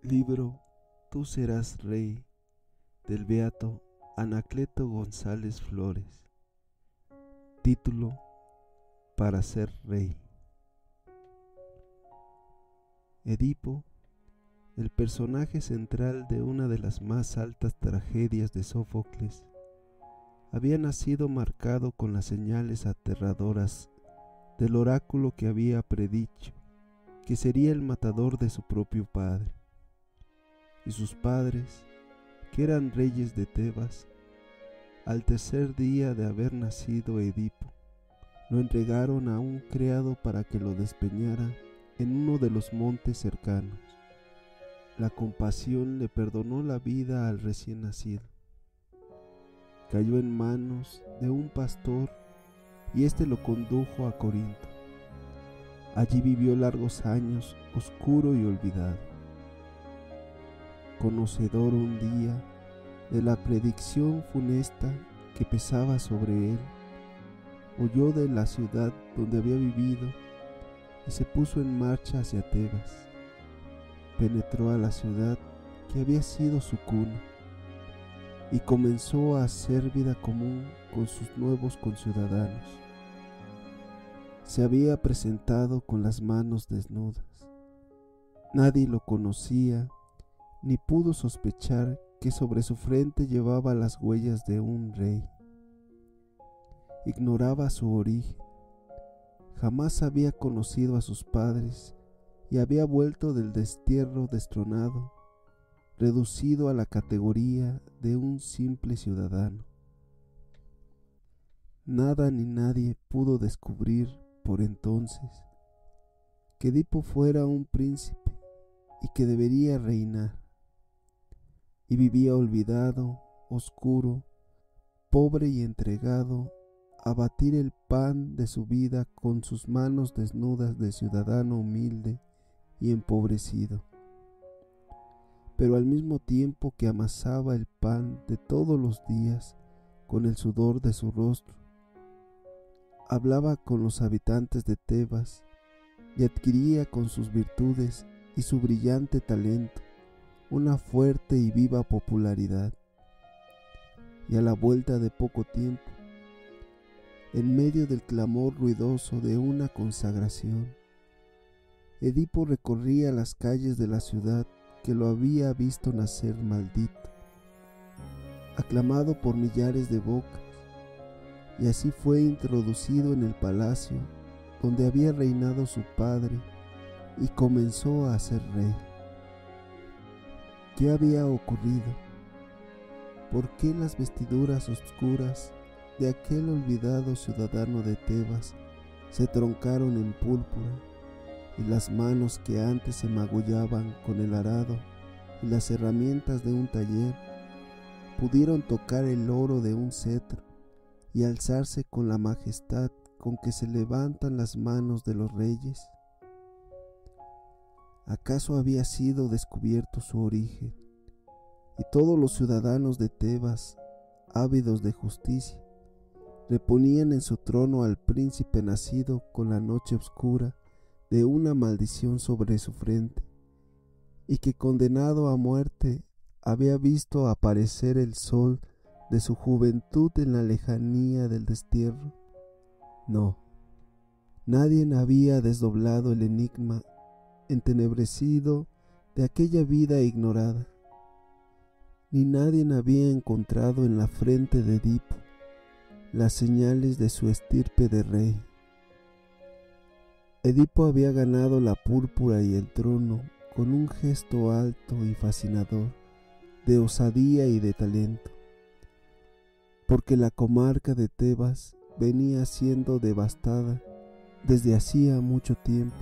Libro Tú serás rey, del beato Anacleto González Flores. Título: Para ser rey. Edipo, el personaje central de una de las más altas tragedias de Sófocles, había nacido marcado con las señales aterradoras del oráculo que había predicho que sería el matador de su propio padre. Y sus padres, que eran reyes de Tebas, al tercer día de haber nacido Edipo, lo entregaron a un criado para que lo despeñara en uno de los montes cercanos. La compasión le perdonó la vida al recién nacido. Cayó en manos de un pastor y éste lo condujo a Corinto. Allí vivió largos años, oscuro y olvidado. Conocedor un día de la predicción funesta que pesaba sobre él, huyó de la ciudad donde había vivido y se puso en marcha hacia Tebas. Penetró a la ciudad que había sido su cuna y comenzó a hacer vida común con sus nuevos conciudadanos. Se había presentado con las manos desnudas. Nadie lo conocía ni pudo sospechar que sobre su frente llevaba las huellas de un rey. Ignoraba su origen, jamás había conocido a sus padres y había vuelto del destierro destronado, reducido a la categoría de un simple ciudadano. Nada ni nadie pudo descubrir por entonces que Edipo fuera un príncipe y que debería reinar. Y vivía olvidado, oscuro, pobre y entregado a batir el pan de su vida con sus manos desnudas de ciudadano humilde y empobrecido. Pero al mismo tiempo que amasaba el pan de todos los días con el sudor de su rostro, hablaba con los habitantes de Tebas y adquiría con sus virtudes y su brillante talento una fuerte y viva popularidad. Y a la vuelta de poco tiempo, en medio del clamor ruidoso de una consagración, Edipo recorría las calles de la ciudad que lo había visto nacer maldito, aclamado por millares de bocas, y así fue introducido en el palacio donde había reinado su padre y comenzó a ser rey. ¿Qué había ocurrido? ¿Por qué las vestiduras oscuras de aquel olvidado ciudadano de Tebas se troncaron en púrpura y las manos que antes se magullaban con el arado y las herramientas de un taller pudieron tocar el oro de un cetro y alzarse con la majestad con que se levantan las manos de los reyes? ¿Acaso había sido descubierto su origen? Y todos los ciudadanos de Tebas, ávidos de justicia, reponían en su trono al príncipe nacido con la noche oscura de una maldición sobre su frente, y que condenado a muerte había visto aparecer el sol de su juventud en la lejanía del destierro. No, nadie había desdoblado el enigma entenebrecido de aquella vida ignorada, ni nadie había encontrado en la frente de Edipo las señales de su estirpe de rey. Edipo había ganado la púrpura y el trono con un gesto alto y fascinador de osadía y de talento, porque la comarca de Tebas venía siendo devastada desde hacía mucho tiempo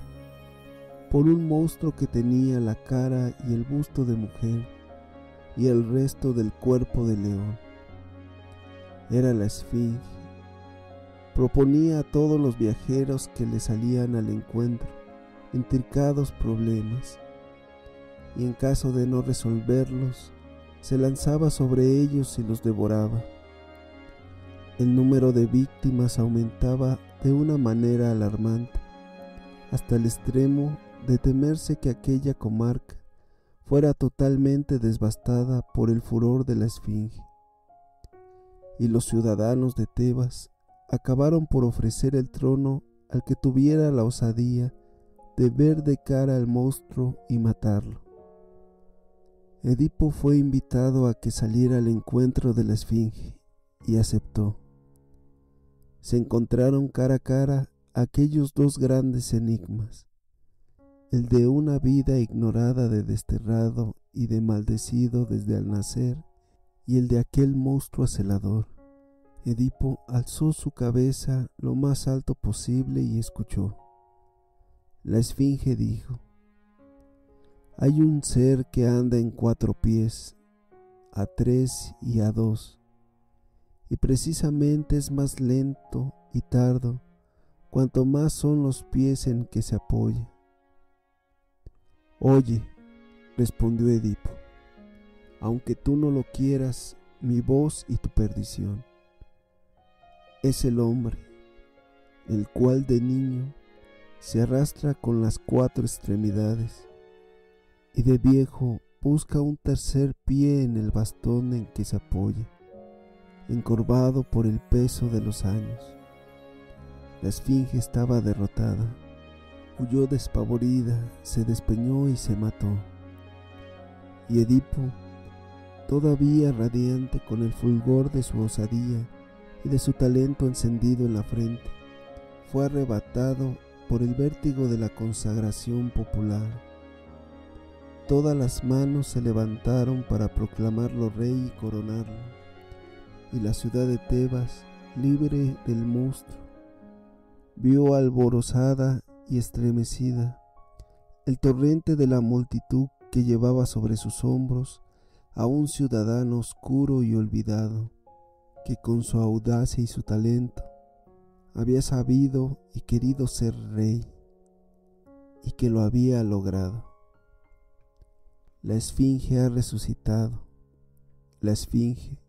por un monstruo que tenía la cara y el busto de mujer y el resto del cuerpo de león. Era la Esfinge. Proponía a todos los viajeros que le salían al encuentro intricados problemas, y en caso de no resolverlos, se lanzaba sobre ellos y los devoraba. El número de víctimas aumentaba de una manera alarmante, hasta el extremo de temerse que aquella comarca fuera totalmente devastada por el furor de la esfinge. Y los ciudadanos de Tebas acabaron por ofrecer el trono al que tuviera la osadía de ver de cara al monstruo y matarlo. Edipo fue invitado a que saliera al encuentro de la esfinge y aceptó. Se encontraron cara a cara aquellos dos grandes enigmas, el de una vida ignorada de desterrado y de maldecido desde al nacer, y el de aquel monstruo celador. Edipo alzó su cabeza lo más alto posible y escuchó. La esfinge dijo: hay un ser que anda en 4 pies, a 3 y a 2, y precisamente es más lento y tardo cuanto más son los pies en que se apoya. Oye, respondió Edipo, aunque tú no lo quieras, mi voz y tu perdición. Es el hombre, el cual de niño se arrastra con las 4 extremidades, y de viejo busca un tercer pie en el bastón en que se apoya, encorvado por el peso de los años. La esfinge estaba derrotada, huyó despavorida, se despeñó y se mató. Y Edipo, todavía radiante con el fulgor de su osadía y de su talento encendido en la frente, fue arrebatado por el vértigo de la consagración popular. Todas las manos se levantaron para proclamarlo rey y coronarlo, y la ciudad de Tebas, libre del monstruo, vio alborozada y estremecida el torrente de la multitud que llevaba sobre sus hombros a un ciudadano oscuro y olvidado, que con su audacia y su talento había sabido y querido ser rey, y que lo había logrado. La esfinge ha resucitado. La esfinge,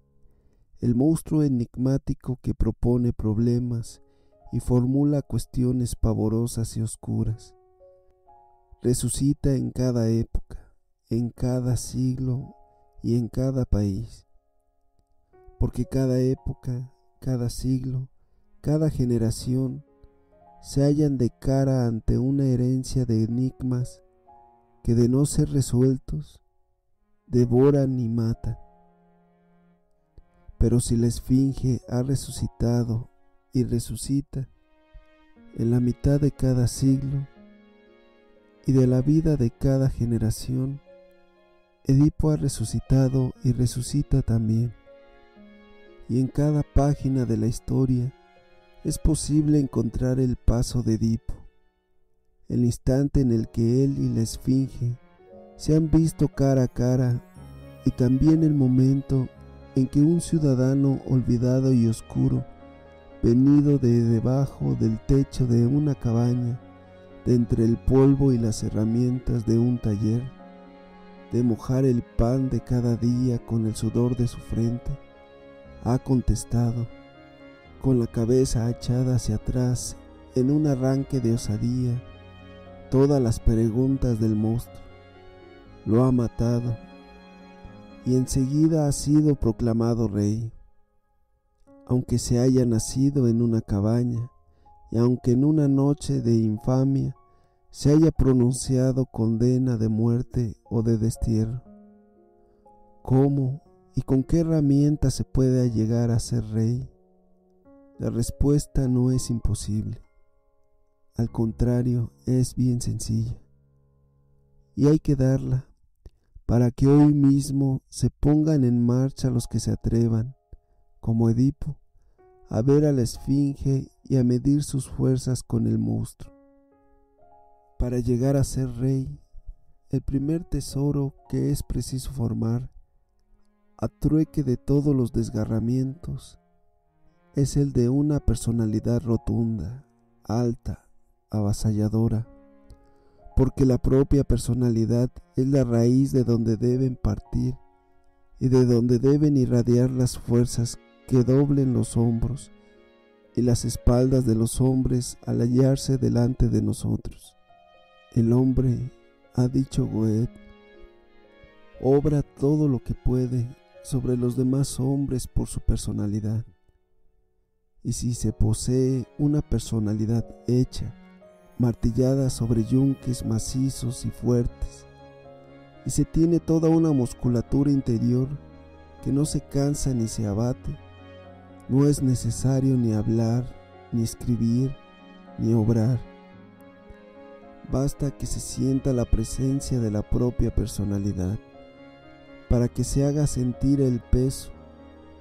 el monstruo enigmático que propone problemas y formula cuestiones pavorosas y oscuras, resucita en cada época, en cada siglo y en cada país, porque cada época, cada siglo, cada generación se hallan de cara ante una herencia de enigmas que, de no ser resueltos, devoran y matan. Pero si la esfinge ha resucitado y resucita en la mitad de cada siglo y de la vida de cada generación, Edipo ha resucitado y resucita también. Y en cada página de la historia es posible encontrar el paso de Edipo, el instante en el que él y la esfinge se han visto cara a cara, y también el momento en que un ciudadano olvidado y oscuro, venido de debajo del techo de una cabaña, de entre el polvo y las herramientas de un taller, de mojar el pan de cada día con el sudor de su frente, ha contestado, con la cabeza echada hacia atrás en un arranque de osadía, todas las preguntas del monstruo. Lo ha matado y enseguida ha sido proclamado rey, aunque se haya nacido en una cabaña y aunque en una noche de infamia se haya pronunciado condena de muerte o de destierro. ¿Cómo y con qué herramienta se puede llegar a ser rey? La respuesta no es imposible. Al contrario, es bien sencilla. Y hay que darla para que hoy mismo se pongan en marcha los que se atrevan, como Edipo, a ver a la esfinge y a medir sus fuerzas con el monstruo. Para llegar a ser rey, el primer tesoro que es preciso formar, a trueque de todos los desgarramientos, es el de una personalidad rotunda, alta, avasalladora, porque la propia personalidad es la raíz de donde deben partir y de donde deben irradiar las fuerzas que doblen los hombros y las espaldas de los hombres al hallarse delante de nosotros. El hombre, ha dicho Goethe, obra todo lo que puede sobre los demás hombres por su personalidad. Y si se posee una personalidad hecha, martillada sobre yunques macizos y fuertes, y se tiene toda una musculatura interior que no se cansa ni se abate, no es necesario ni hablar, ni escribir, ni obrar. Basta que se sienta la presencia de la propia personalidad para que se haga sentir el peso,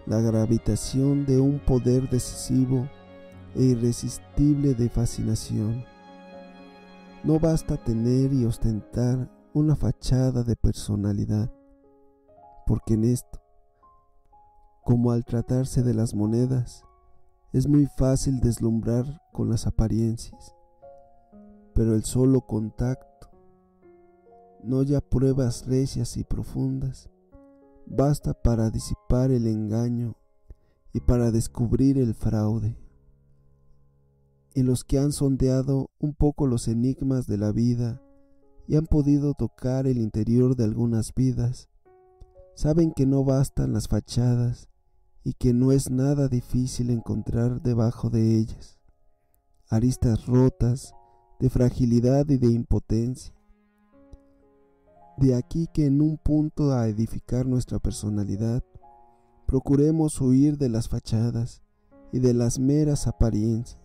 la gravitación de un poder decisivo e irresistible de fascinación. No basta tener y ostentar una fachada de personalidad, porque en esto, como al tratarse de las monedas, es muy fácil deslumbrar con las apariencias, pero el solo contacto, no ya pruebas recias y profundas, basta para disipar el engaño y para descubrir el fraude. Y los que han sondeado un poco los enigmas de la vida y han podido tocar el interior de algunas vidas, saben que no bastan las fachadas y que no es nada difícil encontrar debajo de ellas aristas rotas de fragilidad y de impotencia. De aquí que en un punto a edificar nuestra personalidad, procuremos huir de las fachadas y de las meras apariencias.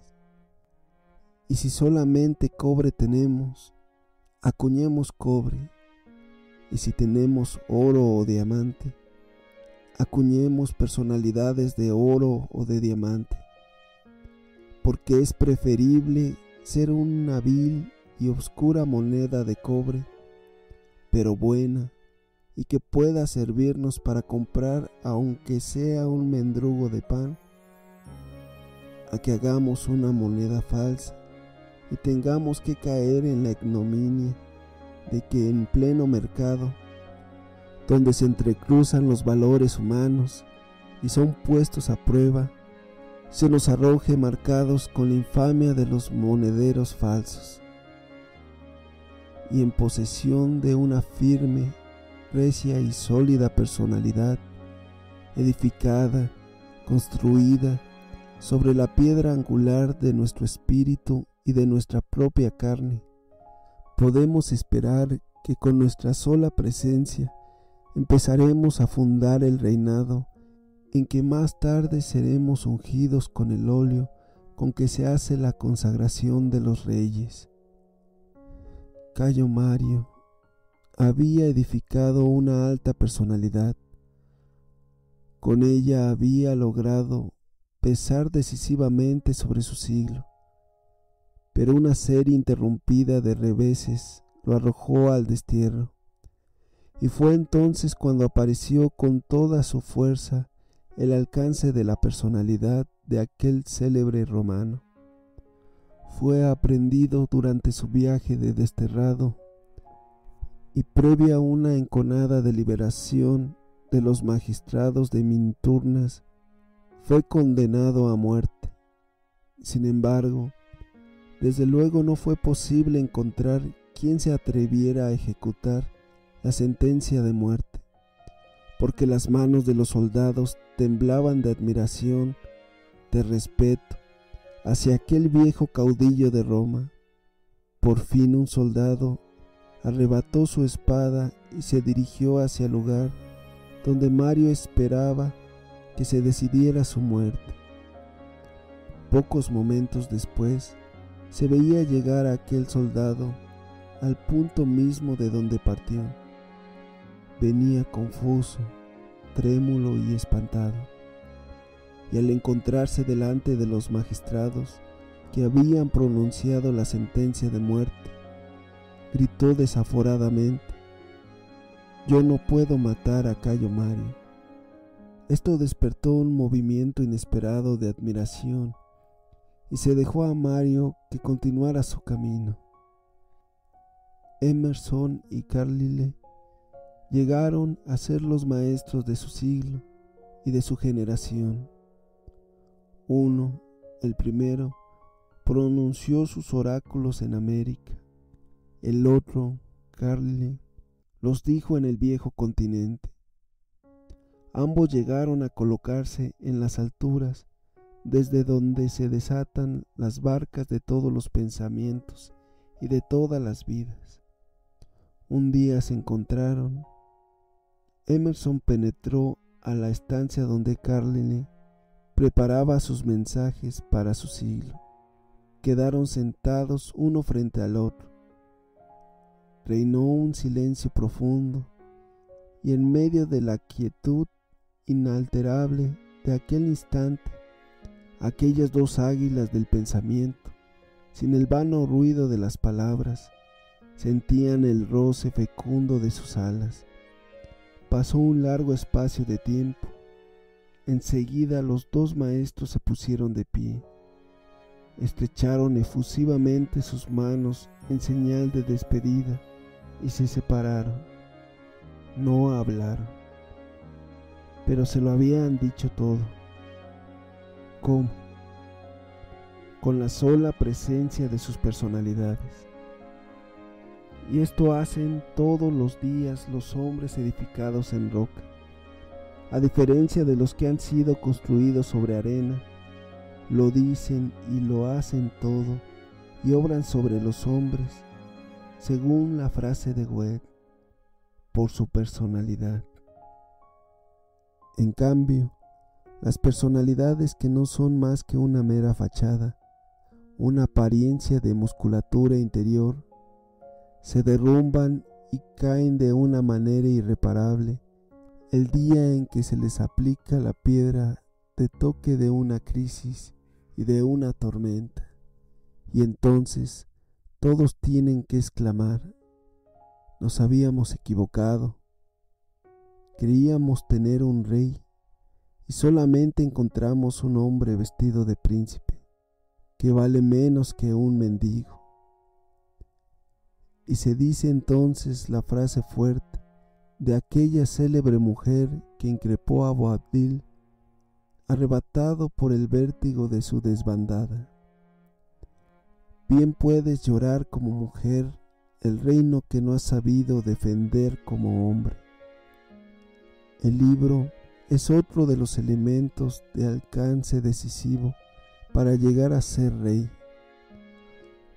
Y si solamente cobre tenemos, acuñemos cobre, y si tenemos oro o diamante, acuñemos personalidades de oro o de diamante, porque es preferible ser una vil y oscura moneda de cobre, pero buena, y que pueda servirnos para comprar aunque sea un mendrugo de pan, a que hagamos una moneda falsa y tengamos que caer en la ignominia de que en pleno mercado, donde se entrecruzan los valores humanos y son puestos a prueba, se nos arroje marcados con la infamia de los monederos falsos, y en posesión de una firme, recia y sólida personalidad, edificada, construida sobre la piedra angular de nuestro espíritu y de nuestra propia carne, podemos esperar que con nuestra sola presencia empezaremos a fundar el reinado en que más tarde seremos ungidos con el óleo con que se hace la consagración de los reyes. Cayo Mario había edificado una alta personalidad. Con ella había logrado pesar decisivamente sobre su siglo, pero una serie interrumpida de reveses lo arrojó al destierro, y fue entonces cuando apareció con toda su fuerza el alcance de la personalidad de aquel célebre romano. Fue aprehendido durante su viaje de desterrado y previa a una enconada deliberación de los magistrados de Minturnas, fue condenado a muerte. Sin embargo, desde luego no fue posible encontrar quien se atreviera a ejecutar la sentencia de muerte, porque las manos de los soldados temblaban de admiración, de respeto, hacia aquel viejo caudillo de Roma. Por fin un soldado arrebató su espada y se dirigió hacia el lugar donde Mario esperaba que se decidiera su muerte. Pocos momentos después, se veía llegar a aquel soldado al punto mismo de donde partió. Venía confuso, trémulo y espantado, y al encontrarse delante de los magistrados que habían pronunciado la sentencia de muerte, gritó desaforadamente: «Yo no puedo matar a Cayo Mario». Esto despertó un movimiento inesperado de admiración y se dejó a Mario que continuara su camino. Emerson y Carlyle llegaron a ser los maestros de su siglo y de su generación. Uno, el primero, pronunció sus oráculos en América. El otro, Carlyle, los dijo en el viejo continente. Ambos llegaron a colocarse en las alturas desde donde se desatan las barcas de todos los pensamientos y de todas las vidas. Un día se encontraron. Emerson penetró a la estancia donde Carlyle preparaba sus mensajes para su siglo. Quedaron sentados uno frente al otro. Reinó un silencio profundo, y en medio de la quietud inalterable de aquel instante, aquellas dos águilas del pensamiento, sin el vano ruido de las palabras, sentían el roce fecundo de sus alas. Pasó un largo espacio de tiempo. Enseguida los dos maestros se pusieron de pie, estrecharon efusivamente sus manos en señal de despedida y se separaron. No hablaron, pero se lo habían dicho todo. ¿Cómo? Con la sola presencia de sus personalidades. Y esto hacen todos los días los hombres edificados en roca. A diferencia de los que han sido construidos sobre arena, lo dicen y lo hacen todo y obran sobre los hombres, según la frase de Goethe, por su personalidad. En cambio, las personalidades que no son más que una mera fachada, una apariencia de musculatura interior, se derrumban y caen de una manera irreparable el día en que se les aplica la piedra de toque de una crisis y de una tormenta, y entonces todos tienen que exclamar: nos habíamos equivocado, creíamos tener un rey y solamente encontramos un hombre vestido de príncipe, que vale menos que un mendigo. Y se dice entonces la frase fuerte de aquella célebre mujer que increpó a Boabdil, arrebatado por el vértigo de su desbandada: bien puedes llorar como mujer el reino que no has sabido defender como hombre. El libro es otro de los elementos de alcance decisivo para llegar a ser rey.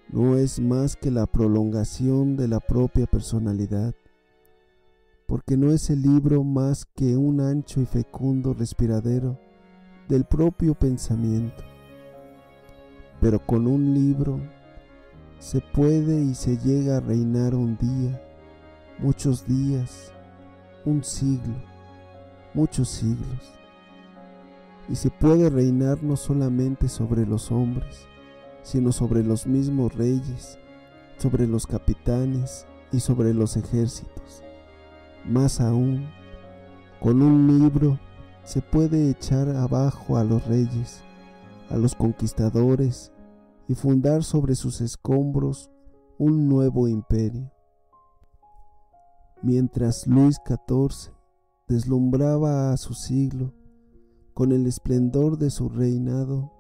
No es más que la prolongación de la propia personalidad, porque no es el libro más que un ancho y fecundo respiradero del propio pensamiento. Pero con un libro se puede y se llega a reinar un día, muchos días, un siglo, muchos siglos. Y se puede reinar no solamente sobre los hombres, sino sobre los mismos reyes, sobre los capitanes y sobre los ejércitos. Más aún, con un libro se puede echar abajo a los reyes, a los conquistadores, y fundar sobre sus escombros un nuevo imperio. Mientras Luis XIV deslumbraba a su siglo con el esplendor de su reinado,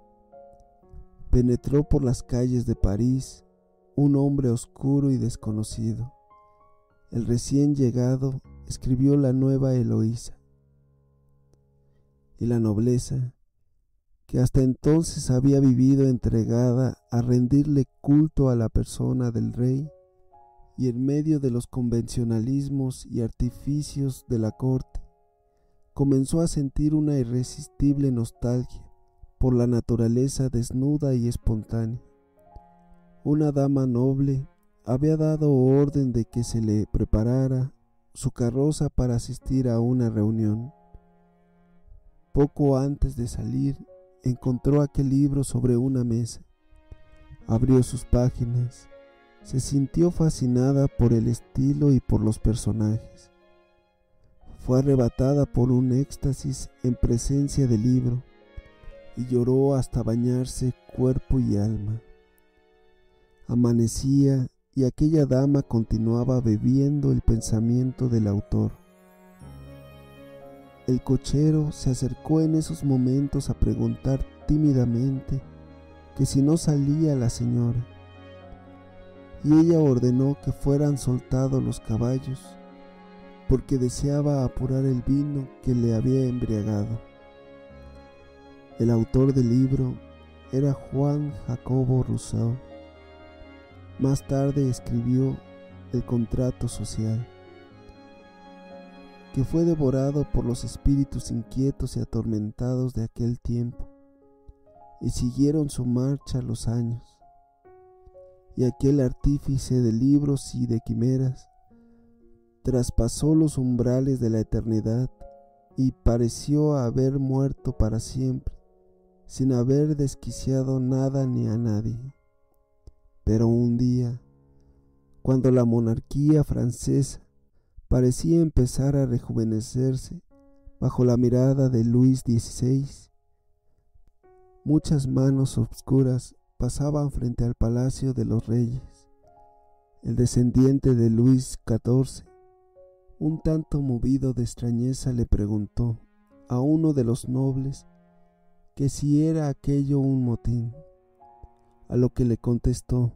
penetró por las calles de París un hombre oscuro y desconocido. El recién llegado escribió la nueva Eloísa, y la nobleza, que hasta entonces había vivido entregada a rendirle culto a la persona del rey, y en medio de los convencionalismos y artificios de la corte, comenzó a sentir una irresistible nostalgia por la naturaleza desnuda y espontánea. Una dama noble había dado orden de que se le preparara su carroza para asistir a una reunión. Poco antes de salir, encontró aquel libro sobre una mesa. Abrió sus páginas. Se sintió fascinada por el estilo y por los personajes. Fue arrebatada por un éxtasis en presencia del libro y lloró hasta bañarse cuerpo y alma. Amanecía y aquella dama continuaba bebiendo el pensamiento del autor. El cochero se acercó en esos momentos a preguntar tímidamente que si no salía la señora, y ella ordenó que fueran soltados los caballos porque deseaba apurar el vino que le había embriagado. El autor del libro era Juan Jacobo Rousseau. Más tarde escribió El contrato social, que fue devorado por los espíritus inquietos y atormentados de aquel tiempo, y siguieron su marcha los años, y aquel artífice de libros y de quimeras traspasó los umbrales de la eternidad y pareció haber muerto para siempre, sin haber desquiciado nada ni a nadie. Pero un día, cuando la monarquía francesa parecía empezar a rejuvenecerse bajo la mirada de Luis XVI, muchas manos obscuras pasaban frente al palacio de los reyes. El descendiente de Luis XIV, un tanto movido de extrañeza, le preguntó a uno de los nobles que si era aquello un motín, a lo que le contestó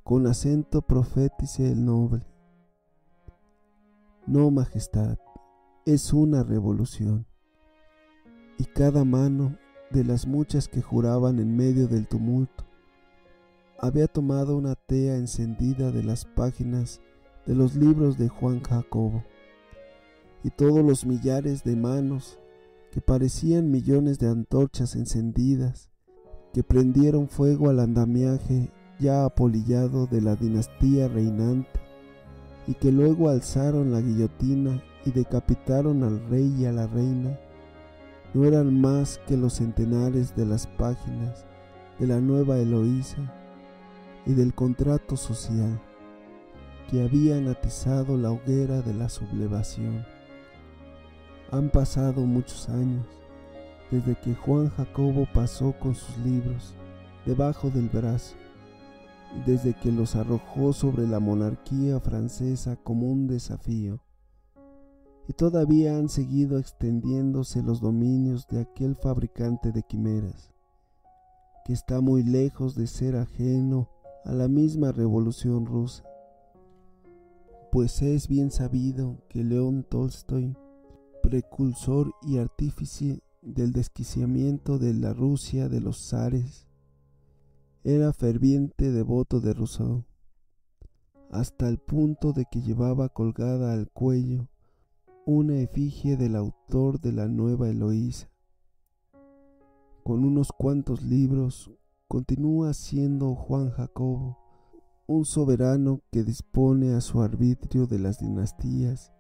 con acento profétice el noble: no, majestad, es una revolución. Y cada mano de las muchas que juraban en medio del tumulto había tomado una tea encendida de las páginas de los libros de Juan Jacobo, y todos los millares de manos que parecían millones de antorchas encendidas que prendieron fuego al andamiaje ya apolillado de la dinastía reinante, y que luego alzaron la guillotina y decapitaron al rey y a la reina, no eran más que los centenares de las páginas de la Nueva Eloísa y del contrato social que habían atizado la hoguera de la sublevación. Han pasado muchos años desde que Juan Jacobo pasó con sus libros debajo del brazo, y desde que los arrojó sobre la monarquía francesa como un desafío, y todavía han seguido extendiéndose los dominios de aquel fabricante de quimeras, que está muy lejos de ser ajeno a la misma revolución rusa, pues es bien sabido que León Tolstoy, precursor y artífice del desquiciamiento de la Rusia de los zares, era ferviente devoto de Rousseau, hasta el punto de que llevaba colgada al cuello una efigie del autor de la Nueva Eloísa. Con unos cuantos libros continúa siendo Juan Jacobo un soberano que dispone a su arbitrio de las dinastías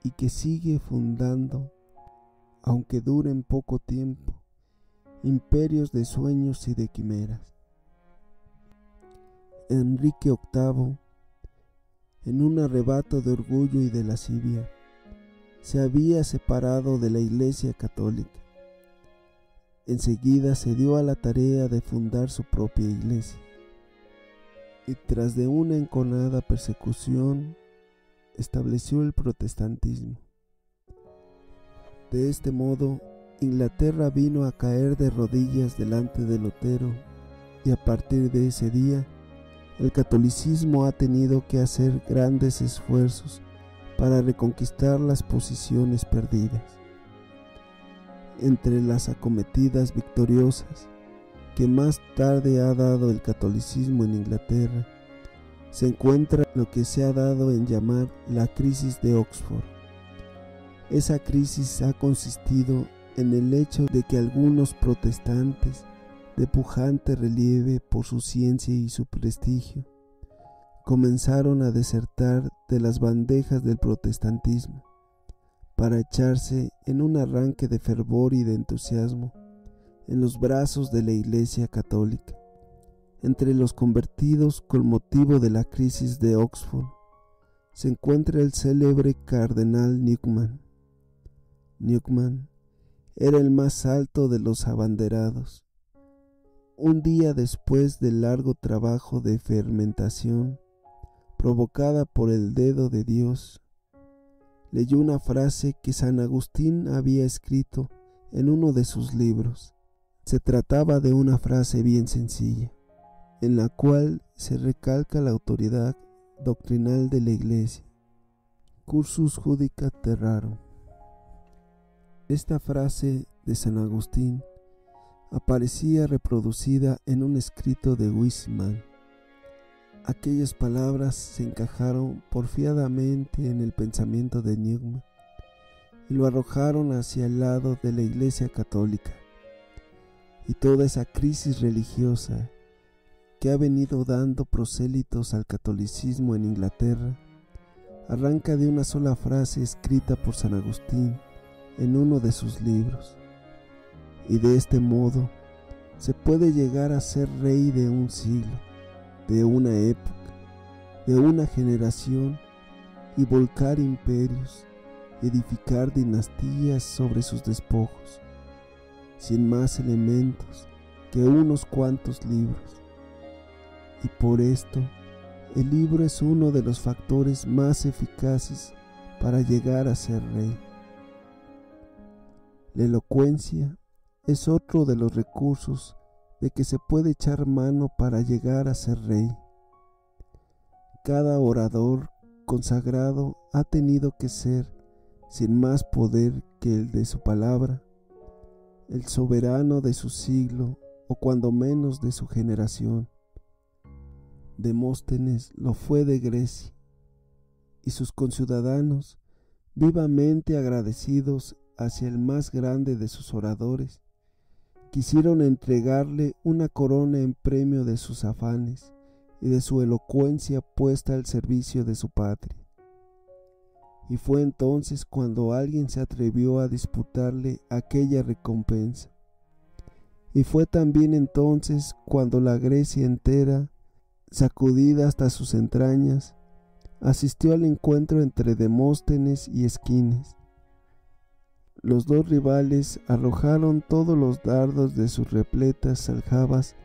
y que sigue fundando, aunque duren poco tiempo, imperios de sueños y de quimeras. Enrique VIII, en un arrebato de orgullo y de lascivia, se había separado de la Iglesia Católica. Enseguida se dio a la tarea de fundar su propia iglesia, y tras de una enconada persecución estableció el protestantismo. De este modo, Inglaterra vino a caer de rodillas delante de Lutero, y a partir de ese día, el catolicismo ha tenido que hacer grandes esfuerzos para reconquistar las posiciones perdidas. Entre las acometidas victoriosas que más tarde ha dado el catolicismo en Inglaterra, se encuentra lo que se ha dado en llamar la crisis de Oxford. Esa crisis ha consistido en el hecho de que algunos protestantes de pujante relieve por su ciencia y su prestigio comenzaron a desertar de las bandejas del protestantismo para echarse en un arranque de fervor y de entusiasmo en los brazos de la Iglesia Católica. Entre los convertidos con motivo de la crisis de Oxford se encuentra el célebre cardenal Newman. Newman era el más alto de los abanderados. Un día después del largo trabajo de fermentación provocada por el dedo de Dios, leyó una frase que San Agustín había escrito en uno de sus libros. Se trataba de una frase bien sencilla, en la cual se recalca la autoridad doctrinal de la Iglesia. cursus judicat terrarum. Esta frase de San Agustín aparecía reproducida en un escrito de Wiseman. Aquellas palabras se encajaron porfiadamente en el pensamiento de Newman y lo arrojaron hacia el lado de la Iglesia Católica. Y toda esa crisis religiosa que ha venido dando prosélitos al catolicismo en Inglaterra arranca de una sola frase escrita por San Agustín en uno de sus libros. Y de este modo se puede llegar a ser rey de un siglo, de una época, de una generación, y volcar imperios, edificar dinastías sobre sus despojos, sin más elementos que unos cuantos libros. Y por esto, el libro es uno de los factores más eficaces para llegar a ser rey. La elocuencia es otro de los recursos de que se puede echar mano para llegar a ser rey. Cada orador consagrado ha tenido que ser, sin más poder que el de su palabra, el soberano de su siglo o cuando menos de su generación. Demóstenes lo fue de Grecia, y sus conciudadanos, vivamente agradecidos hacia el más grande de sus oradores, quisieron entregarle una corona en premio de sus afanes y de su elocuencia puesta al servicio de su patria. Y fue entonces cuando alguien se atrevió a disputarle aquella recompensa. Y fue también entonces cuando la Grecia entera, sacudida hasta sus entrañas, asistió al encuentro entre Demóstenes y Esquines. Los dos rivales arrojaron todos los dardos de sus repletas aljabas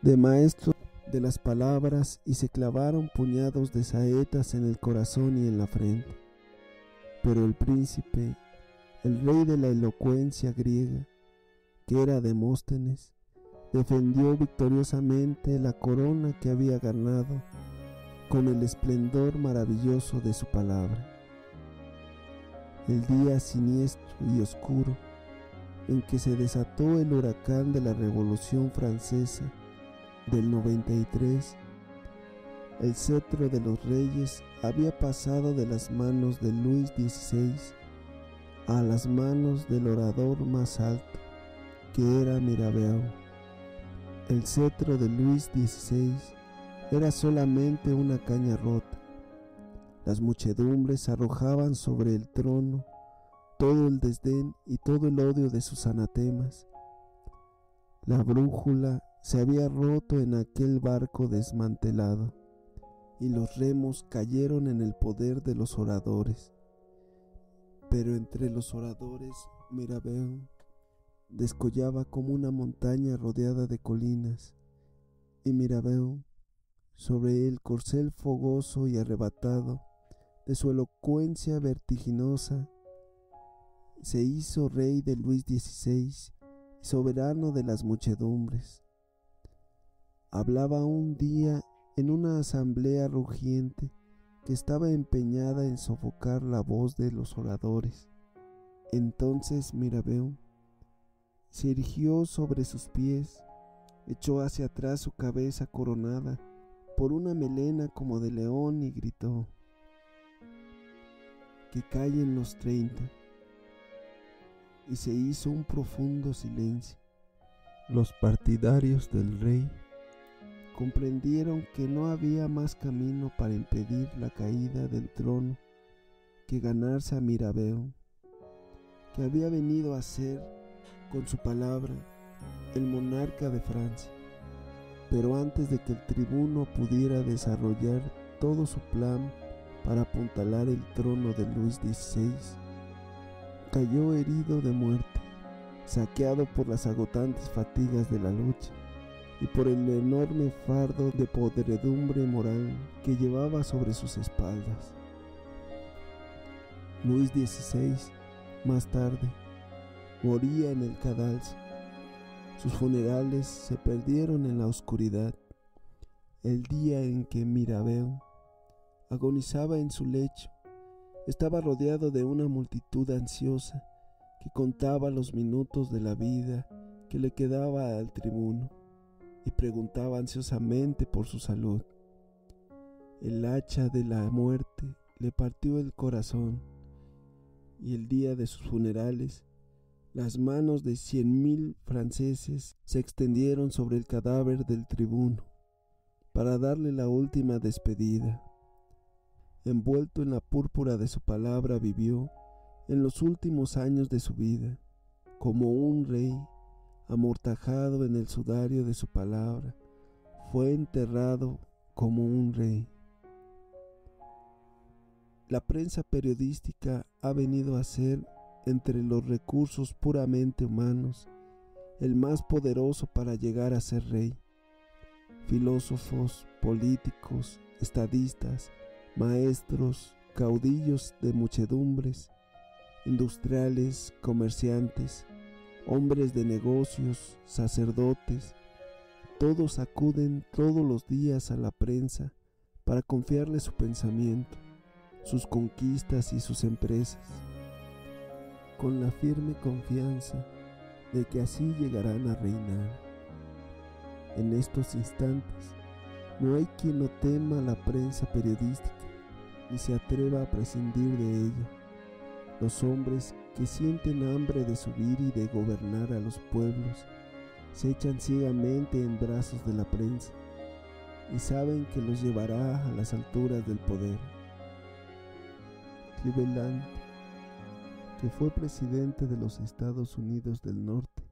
de maestros de las palabras y se clavaron puñados de saetas en el corazón y en la frente. Pero el príncipe, el rey de la elocuencia griega, que era Demóstenes, defendió victoriosamente la corona que había ganado con el esplendor maravilloso de su palabra. El día siniestro y oscuro en que se desató el huracán de la Revolución Francesa del 93, el cetro de los reyes había pasado de las manos de Luis XVI a las manos del orador más alto, que era Mirabeau. El cetro de Luis XVI era solamente una caña rota. Las muchedumbres arrojaban sobre el trono todo el desdén y todo el odio de sus anatemas. La brújula se había roto en aquel barco desmantelado, y los remos cayeron en el poder de los oradores. Pero entre los oradores Mirabeau descollaba como una montaña rodeada de colinas, y Mirabeau, sobre el corcel fogoso y arrebatado de su elocuencia vertiginosa, se hizo rey de Luis XVI y soberano de las muchedumbres. Hablaba un día en una asamblea rugiente que estaba empeñada en sofocar la voz de los oradores. Entonces Mirabeau se irguió sobre sus pies, echó hacia atrás su cabeza coronada por una melena como de león y gritó: «Que callen los 30». Y se hizo un profundo silencio. Los partidarios del rey comprendieron que no había más camino para impedir la caída del trono que ganarse a Mirabeau, que había venido a ser, con su palabra, el monarca de Francia. Pero antes de que el tribuno pudiera desarrollar todo su plan para apuntalar el trono de Luis XVI, cayó herido de muerte, saqueado por las agotantes fatigas de la lucha y por el enorme fardo de podredumbre moral que llevaba sobre sus espaldas. Luis XVI, más tarde, moría en el cadalso. Sus funerales se perdieron en la oscuridad. El día en que Mirabeau agonizaba en su lecho, Estaba rodeado de una multitud ansiosa que contaba los minutos de la vida que le quedaba al tribuno y preguntaba ansiosamente por su salud. El hacha de la muerte le partió el corazón y el día de sus funerales las manos de 100,000 franceses se extendieron sobre el cadáver del tribuno para darle la última despedida. Envuelto en la púrpura de su palabra, vivió en los últimos años de su vida como un rey, amortajado en el sudario de su palabra. Fue enterrado como un rey. La prensa periodística ha venido a ser, entre los recursos puramente humanos, el más poderoso para llegar a ser rey. Filósofos, políticos, estadistas, maestros, caudillos de muchedumbres, industriales, comerciantes, hombres de negocios, sacerdotes, todos acuden todos los días a la prensa para confiarle su pensamiento, sus conquistas y sus empresas, con la firme confianza de que así llegarán a reinar. En estos instantes, no hay quien no tema la prensa periodística ni se atreva a prescindir de ella. Los hombres que sienten hambre de subir y de gobernar a los pueblos se echan ciegamente en brazos de la prensa y saben que los llevará a las alturas del poder. Cleveland, que fue presidente de los Estados Unidos del Norte,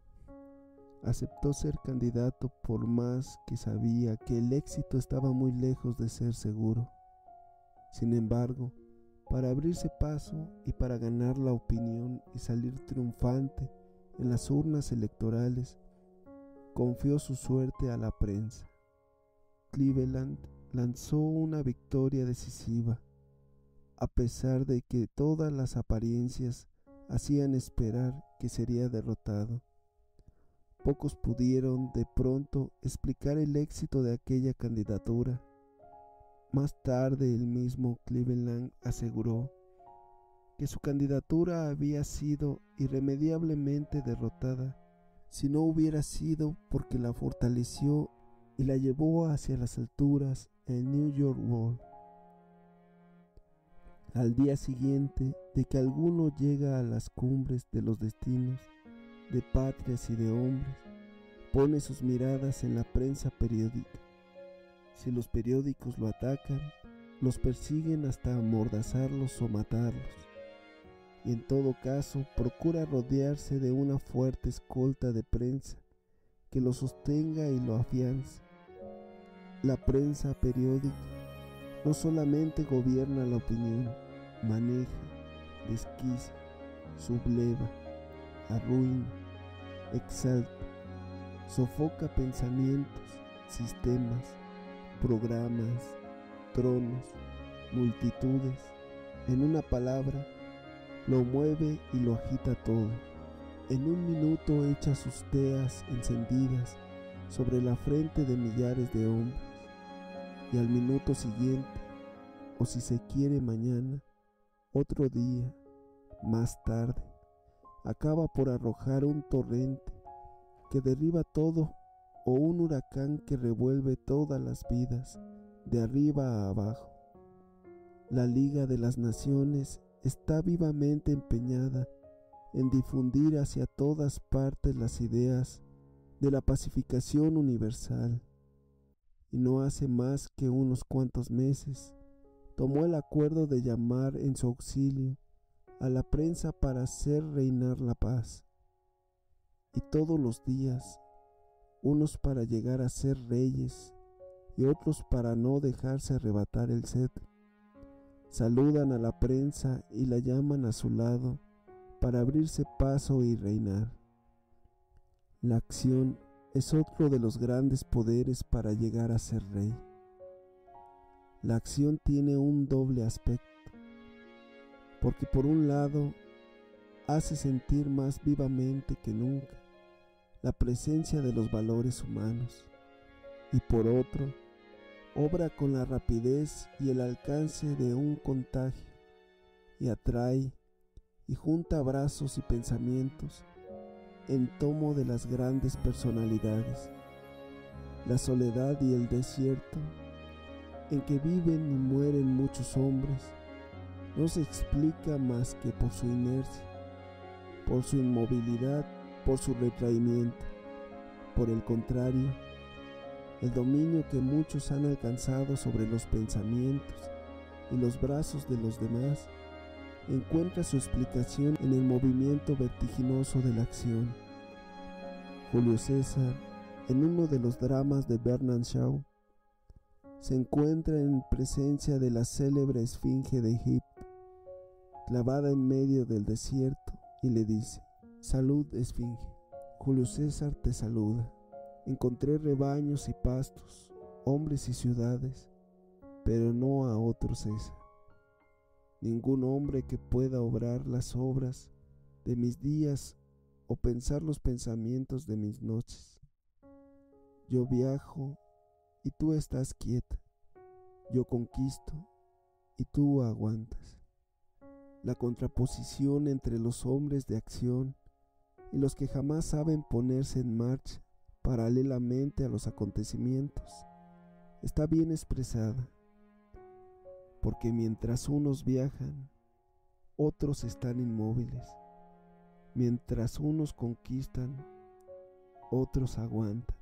aceptó ser candidato por más que sabía que el éxito estaba muy lejos de ser seguro. Sin embargo, para abrirse paso y para ganar la opinión y salir triunfante en las urnas electorales, confió su suerte a la prensa. Cleveland lanzó una victoria decisiva, a pesar de que todas las apariencias hacían esperar que sería derrotado. Pocos pudieron de pronto explicar el éxito de aquella candidatura. Más tarde el mismo Cleveland aseguró que su candidatura había sido irremediablemente derrotada si no hubiera sido porque la fortaleció y la llevó hacia las alturas en New York World. Al día siguiente de que alguno llega a las cumbres de los destinos, de patrias y de hombres, pone sus miradas en la prensa periódica. Si los periódicos lo atacan, los persiguen hasta amordazarlos o matarlos. Y en todo caso procura rodearse de una fuerte escolta de prensa que lo sostenga y lo afiance. La prensa periódica no solamente gobierna la opinión, maneja, desquicia, subleva, arruina, exalta, sofoca pensamientos, sistemas, programas, tronos, multitudes. En una palabra, lo mueve y lo agita todo. En un minuto echa sus teas encendidas sobre la frente de millares de hombres, y al minuto siguiente, o si se quiere mañana, otro día, más tarde, acaba por arrojar un torrente que derriba todo, o un huracán que revuelve todas las vidas de arriba a abajo. La Liga de las Naciones está vivamente empeñada en difundir hacia todas partes las ideas de la pacificación universal, y no hace más que unos cuantos meses tomó el acuerdo de llamar en su auxilio a la prensa para hacer reinar la paz. Y todos los días, unos para llegar a ser reyes y otros para no dejarse arrebatar el cetro, saludan a la prensa y la llaman a su lado para abrirse paso y reinar. La acción es otro de los grandes poderes para llegar a ser rey. La acción tiene un doble aspecto, porque por un lado hace sentir más vivamente que nunca la presencia de los valores humanos, y por otro, obra con la rapidez y el alcance de un contagio, y atrae y junta brazos y pensamientos en tomo de las grandes personalidades. La soledad y el desierto en que viven y mueren muchos hombres no se explica más que por su inercia, por su inmovilidad, por su retraimiento. Por el contrario, el dominio que muchos han alcanzado sobre los pensamientos y los brazos de los demás encuentra su explicación en el movimiento vertiginoso de la acción. Julio César, en uno de los dramas de Bernard Shaw, se encuentra en presencia de la célebre esfinge de Egipto, clavada en medio del desierto, y le dice: «Salud, esfinge. Julio César te saluda. Encontré rebaños y pastos, hombres y ciudades, pero no a otro César. Ningún hombre que pueda obrar las obras de mis días o pensar los pensamientos de mis noches. Yo viajo y tú estás quieta. Yo conquisto y tú aguantas. La contraposición entre los hombres de acción y los que jamás saben ponerse en marcha paralelamente a los acontecimientos está bien expresada, porque mientras unos viajan, otros están inmóviles. Mientras unos conquistan, otros aguantan.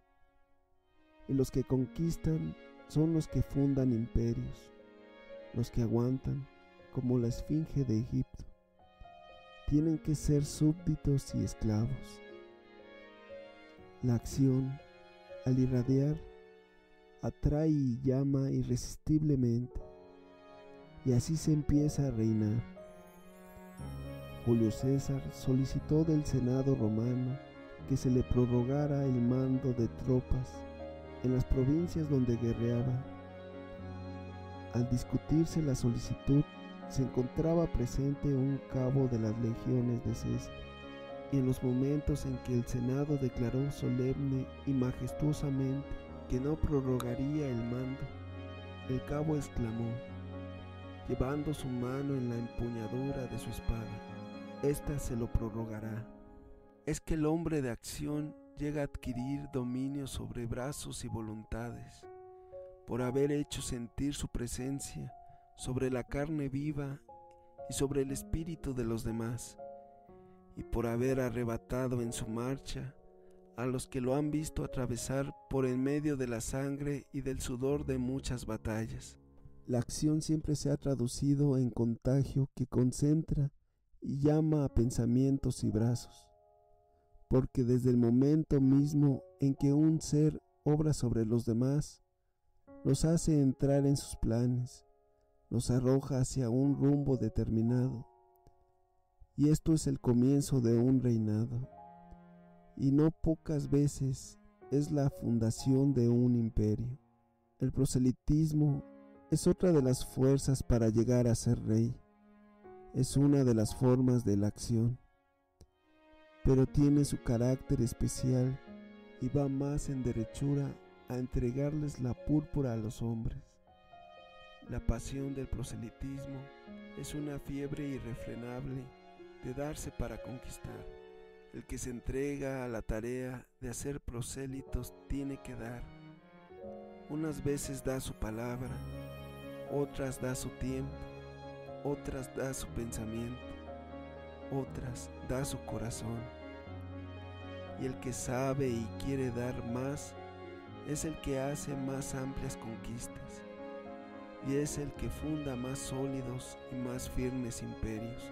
Y los que conquistan son los que fundan imperios. Los que aguantan, como la esfinge de Egipto, tienen que ser súbditos y esclavos. La acción, al irradiar, atrae y llama irresistiblemente, y así se empieza a reinar. Julio César solicitó del Senado romano que se le prorrogara el mando de tropas en las provincias donde guerreaba. Al discutirse la solicitud, se encontraba presente un cabo de las legiones de César, y en los momentos en que el Senado declaró solemne y majestuosamente que no prorrogaría el mando, el cabo exclamó, llevando su mano en la empuñadura de su espada: «Esta se lo prorrogará». Es que el hombre de acción llega a adquirir dominio sobre brazos y voluntades, por haber hecho sentir su presencia sobre la carne viva y sobre el espíritu de los demás, y por haber arrebatado en su marcha a los que lo han visto atravesar por en medio de la sangre y del sudor de muchas batallas. La acción siempre se ha traducido en contagio que concentra y llama a pensamientos y brazos, porque desde el momento mismo en que un ser obra sobre los demás, los hace entrar en sus planes, los arroja hacia un rumbo determinado, y esto es el comienzo de un reinado, y no pocas veces es la fundación de un imperio. El proselitismo es otra de las fuerzas para llegar a ser rey, es una de las formas de la acción, pero tiene su carácter especial y va más en derechura a entregarles la púrpura a los hombres. La pasión del proselitismo es una fiebre irrefrenable de darse para conquistar. El que se entrega a la tarea de hacer prosélitos tiene que dar. Unas veces da su palabra, otras da su tiempo, otras da su pensamiento, otras da su corazón. Y el que sabe y quiere dar más es el que hace más amplias conquistas, y es el que funda más sólidos y más firmes imperios,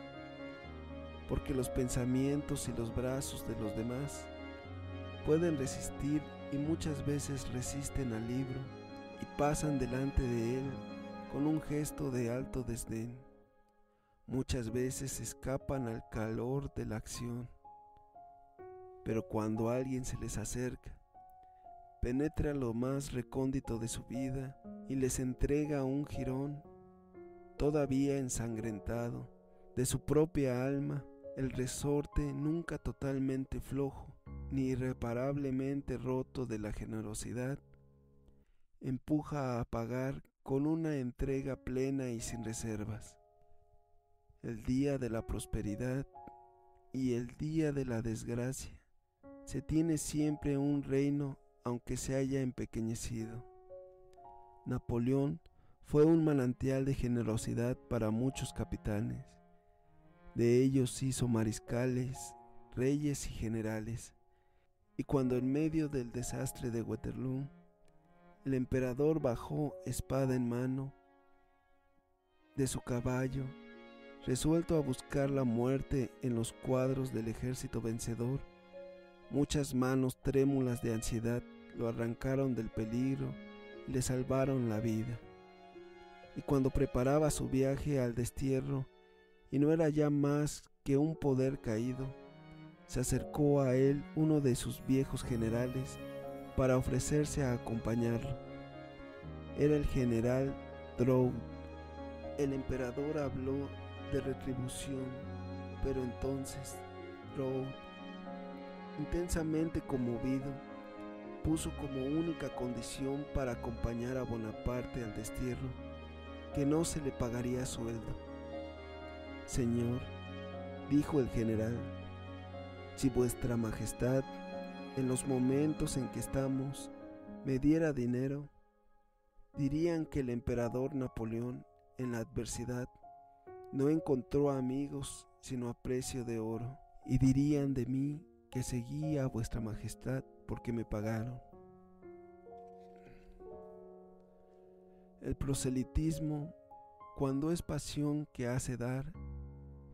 porque los pensamientos y los brazos de los demás pueden resistir y muchas veces resisten al libro y pasan delante de él con un gesto de alto desdén. Muchas veces escapan al calor de la acción, pero cuando alguien se les acerca, penetra lo más recóndito de su vida y les entrega un jirón todavía ensangrentado de su propia alma, el resorte nunca totalmente flojo ni irreparablemente roto de la generosidad, empuja a pagar con una entrega plena y sin reservas. el día de la prosperidad y el día de la desgracia. Se tiene siempre un reino aunque se haya empequeñecido. Napoleón fue un manantial de generosidad para muchos capitanes. De ellos hizo mariscales, reyes y generales. Y cuando en medio del desastre de Waterloo, el emperador bajó espada en mano de su caballo, resuelto a buscar la muerte en los cuadros del ejército vencedor, muchas manos trémulas de ansiedad lo arrancaron del peligro y le salvaron la vida. Y cuando preparaba su viaje al destierro, y no era ya más que un poder caído, se acercó a él uno de sus viejos generales para ofrecerse a acompañarlo. Era el general Drouot. El emperador habló de retribución, pero entonces Drouot, intensamente conmovido, puso como única condición para acompañar a Bonaparte al destierro que no se le pagaría sueldo. Señor, dijo el general, si vuestra majestad, en los momentos en que estamos, me diera dinero, dirían que el emperador Napoleón, en la adversidad, no encontró amigos sino a precio de oro, y dirían de mí que seguía a vuestra majestad porque me pagaron. El proselitismo, cuando es pasión que hace dar,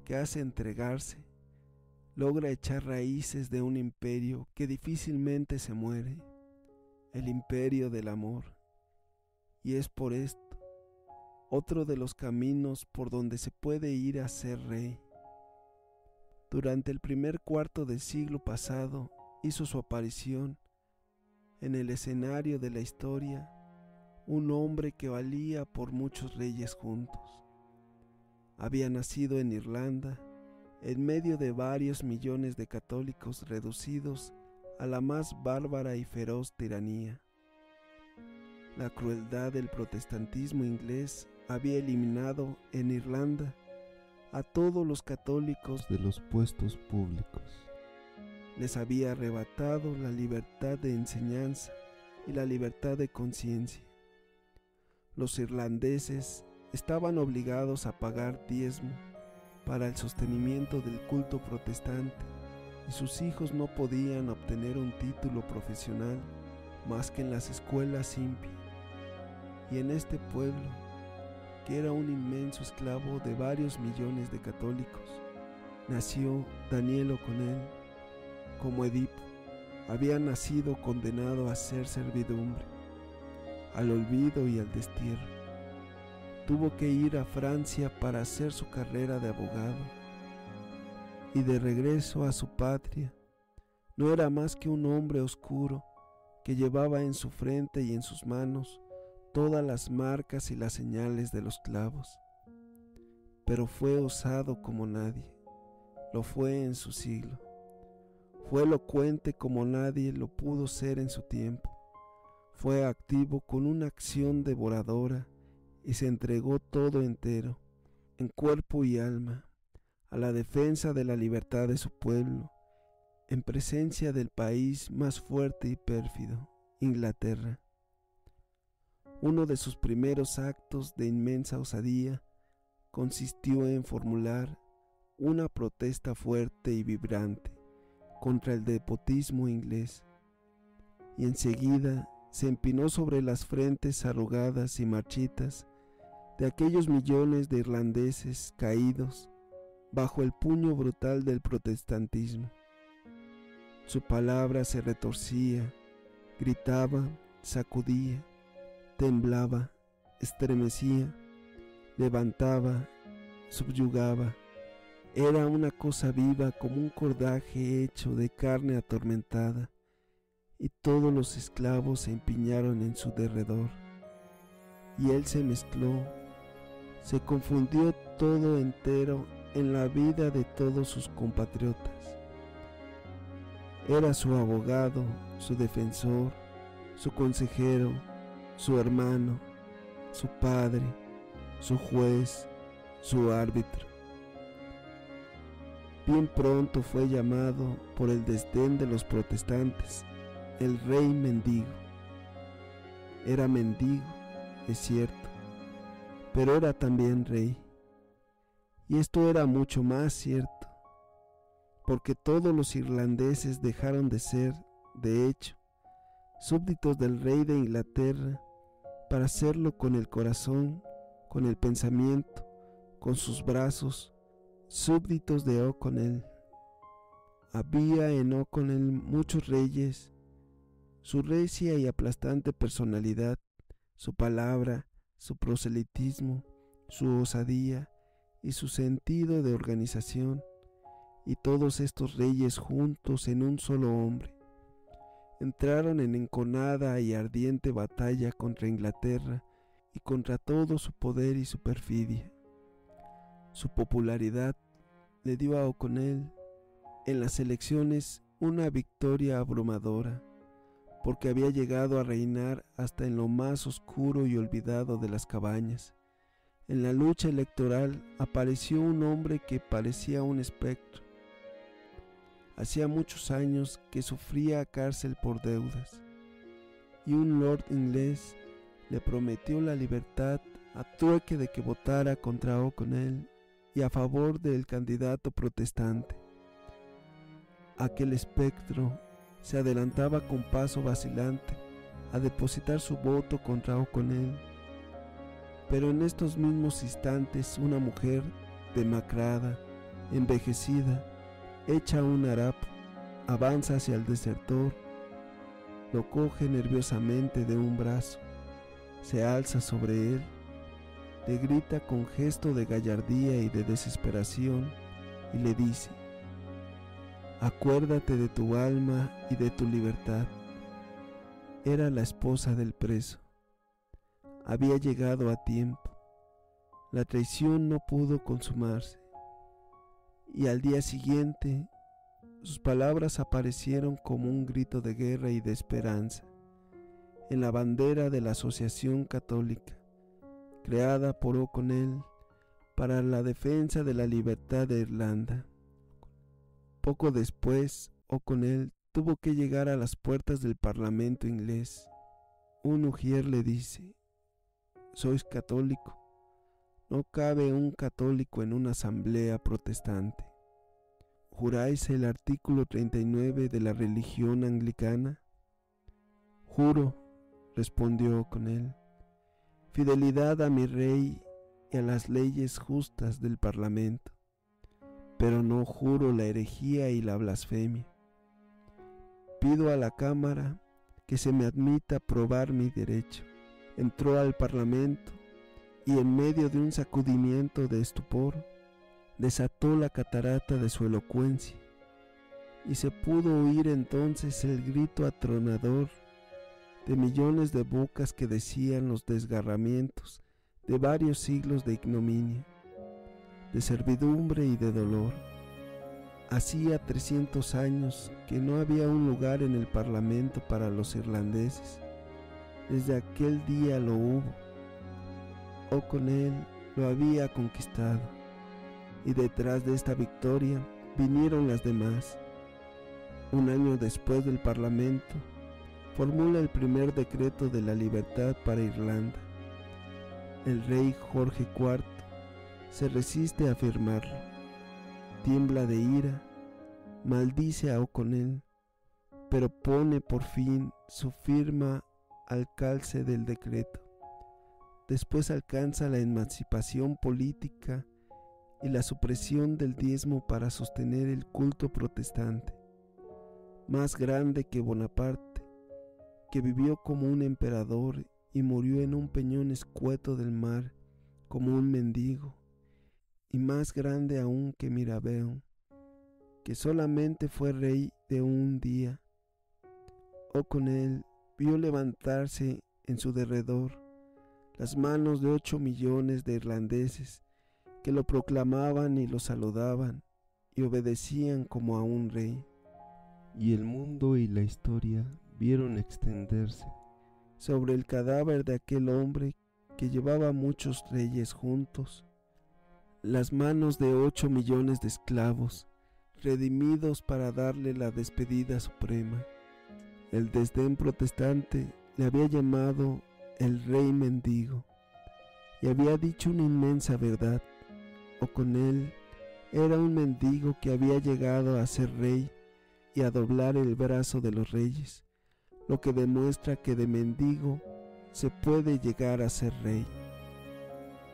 que hace entregarse, logra echar raíces de un imperio que difícilmente se muere, el imperio del amor. Y es por esto otro de los caminos por donde se puede ir a ser rey. Durante el primer cuarto del siglo pasado hizo su aparición en el escenario de la historia un hombre que valía por muchos reyes juntos. Había nacido en Irlanda, en medio de varios millones de católicos reducidos a la más bárbara y feroz tiranía. La crueldad del protestantismo inglés había eliminado en Irlanda a todos los católicos de los puestos públicos. Les había arrebatado la libertad de enseñanza y la libertad de conciencia. Los irlandeses estaban obligados a pagar diezmo para el sostenimiento del culto protestante y sus hijos no podían obtener un título profesional más que en las escuelas impias. Y en este pueblo, que era un inmenso esclavo de varios millones de católicos, nació Daniel O'Connell. Como Edipo, había nacido condenado a ser servidumbre, al olvido y al destierro. Tuvo que ir a Francia para hacer su carrera de abogado, y de regreso a su patria, no era más que un hombre oscuro que llevaba en su frente y en sus manos todas las marcas y las señales de los clavos. Pero fue osado como nadie, lo fue en su siglo. Fue elocuente como nadie lo pudo ser en su tiempo. Fue activo con una acción devoradora y se entregó todo entero, en cuerpo y alma, a la defensa de la libertad de su pueblo, en presencia del país más fuerte y pérfido, Inglaterra. Uno de sus primeros actos de inmensa osadía consistió en formular una protesta fuerte y vibrante contra el despotismo inglés, y enseguida se empinó sobre las frentes arrugadas y marchitas de aquellos millones de irlandeses caídos bajo el puño brutal del protestantismo. Su palabra se retorcía, gritaba, sacudía, temblaba, estremecía, levantaba, subyugaba. Era una cosa viva como un cordaje hecho de carne atormentada, y todos los esclavos se empiñaron en su derredor. Y él se mezcló, se confundió todo entero en la vida de todos sus compatriotas. Era su abogado, su defensor, su consejero, su hermano, su padre, su juez, su árbitro. bien pronto fue llamado por el desdén de los protestantes el rey mendigo. Era mendigo, es cierto, pero era también rey. Y esto era mucho más cierto, porque todos los irlandeses dejaron de ser, de hecho, súbditos del rey de Inglaterra para hacerlo con el corazón, con el pensamiento, con sus brazos, súbditos de O'Connell. Había en O'Connell muchos reyes. Su recia y aplastante personalidad, su palabra, su proselitismo, su osadía y su sentido de organización, y todos estos reyes juntos en un solo hombre, entraron en enconada y ardiente batalla contra Inglaterra y contra todo su poder y su perfidia. Su popularidad le dio a O'Connell en las elecciones una victoria abrumadora, porque había llegado a reinar hasta en lo más oscuro y olvidado de las cabañas. En la lucha electoral apareció un hombre que parecía un espectro. Hacía muchos años que sufría cárcel por deudas, y un lord inglés le prometió la libertad a trueque de que votara contra O'Connell y a favor del candidato protestante. Aquel espectro se adelantaba con paso vacilante a depositar su voto contra O'Connell, pero en estos mismos instantes una mujer demacrada, envejecida, hecha un harapo, avanza hacia el desertor, lo coge nerviosamente de un brazo, se alza sobre él, le grita con gesto de gallardía y de desesperación y le dice: acuérdate de tu alma y de tu libertad. Era la esposa del preso. Había llegado a tiempo. La traición no pudo consumarse. Y al día siguiente, sus palabras aparecieron como un grito de guerra y de esperanza en la bandera de la Asociación Católica, creada por O'Connell para la defensa de la libertad de Irlanda. Poco después, O'Connell tuvo que llegar a las puertas del Parlamento inglés. Un ujier le dice: ¿sois católico? No cabe un católico en una asamblea protestante. ¿Juráis el artículo 39 de la religión anglicana? Juro, respondió O'Connell, fidelidad a mi rey y a las leyes justas del Parlamento, pero no juro la herejía y la blasfemia. Pido a la Cámara que se me admita probar mi derecho. Entró al Parlamento y en medio de un sacudimiento de estupor, desató la catarata de su elocuencia, y se pudo oír entonces el grito atronador de millones de bocas que decían los desgarramientos de varios siglos de ignominia, de servidumbre y de dolor. Hacía 300 años que no había un lugar en el Parlamento para los irlandeses. Desde aquel día lo hubo. O'Connell lo había conquistado, y detrás de esta victoria vinieron las demás. Un año después del Parlamento, formula el primer decreto de la libertad para Irlanda. El rey Jorge IV se resiste a firmarlo, tiembla de ira, maldice a O'Connell, pero pone por fin su firma al calce del decreto. Después alcanza la emancipación política y la supresión del diezmo para sostener el culto protestante. Más grande que Bonaparte, que vivió como un emperador y murió en un peñón escueto del mar como un mendigo, y más grande aún que Mirabeau, que solamente fue rey de un día. O'Connell vio levantarse en su derredor las manos de 8 millones de irlandeses que lo proclamaban y lo saludaban y obedecían como a un rey. Y el mundo y la historia vieron extenderse sobre el cadáver de aquel hombre que llevaba muchos reyes juntos, las manos de 8 millones de esclavos redimidos para darle la despedida suprema. El desdén protestante le había llamado el rey mendigo y había dicho una inmensa verdad, o con él era un mendigo que había llegado a ser rey y a doblar el brazo de los reyes, lo que demuestra que de mendigo se puede llegar a ser rey.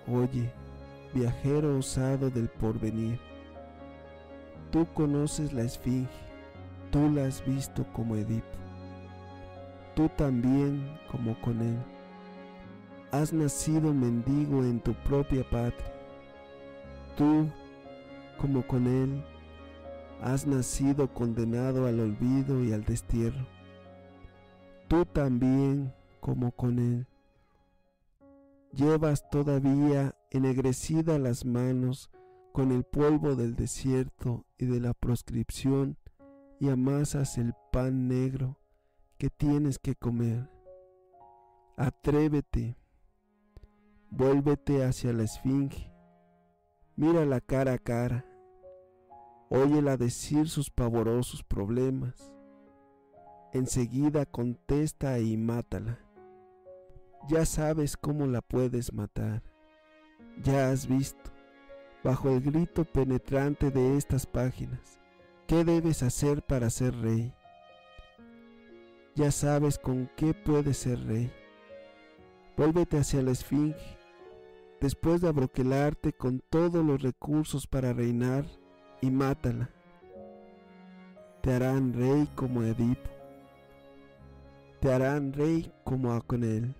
Oye, viajero osado del porvenir, tú conoces la esfinge, tú la has visto como Edipo, tú también como con él. Has nacido mendigo en tu propia patria, tú como con él has nacido condenado al olvido y al destierro, tú también como con él. Llevas todavía ennegrecidas las manos con el polvo del desierto y de la proscripción y amasas el pan negro que tienes que comer. Atrévete, vuélvete hacia la esfinge, mírala cara a cara, óyela decir sus pavorosos problemas, enseguida contesta y mátala. Ya sabes cómo la puedes matar, ya has visto, bajo el grito penetrante de estas páginas, qué debes hacer para ser rey. Ya sabes con qué puedes ser rey. Vuélvete hacia la esfinge, después de abroquelarte con todos los recursos para reinar, y mátala. Te harán rey como Edipo, te harán rey como con él.